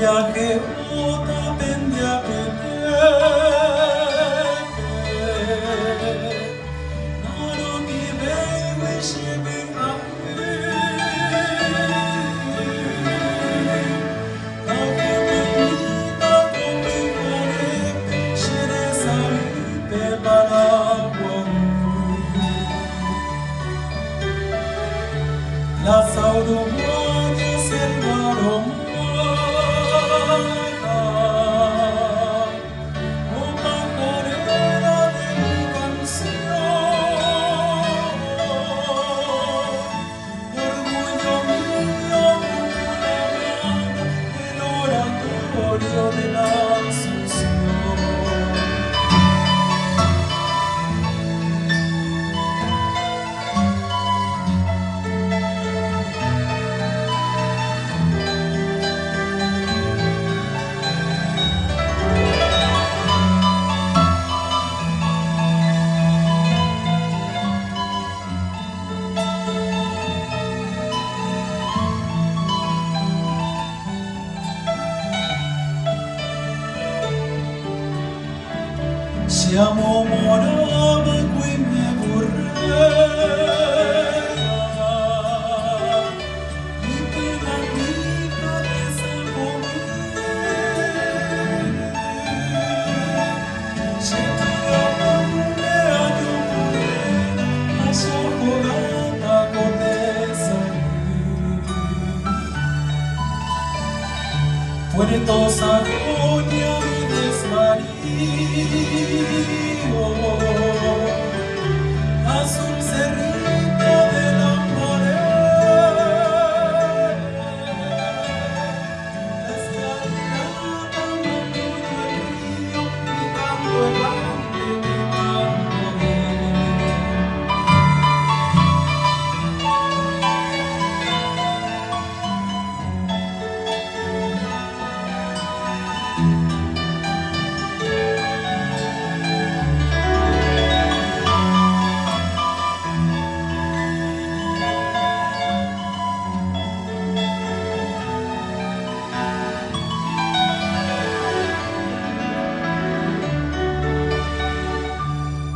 viaje otra pendia pete naro ki bei wishi bi la saudade selvaron de la Asunción. Siamo morava qui me vorrei di che la vita che salvome se ti amore a io morena a soffogata cotesa Puerto Sajonia mi desvarío azul cerrito de la pared escalada manito el río gritando el hambre que tanto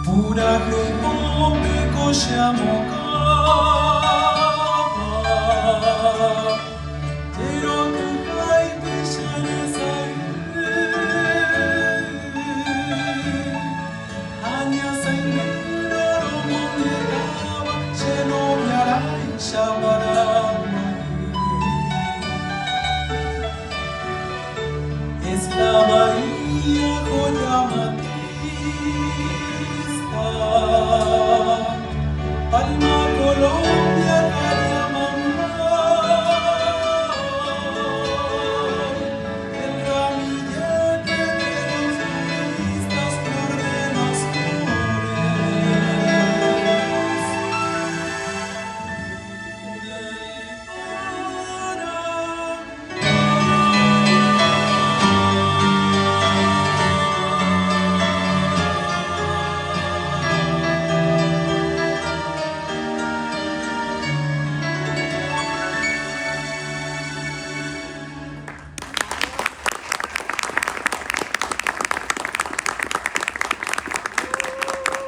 pura rimombe cosciamo cava pero tu hai pisare sai hanya sai nero romone cava se no miarai shabarama es la bahía Coyamati Palma Colombia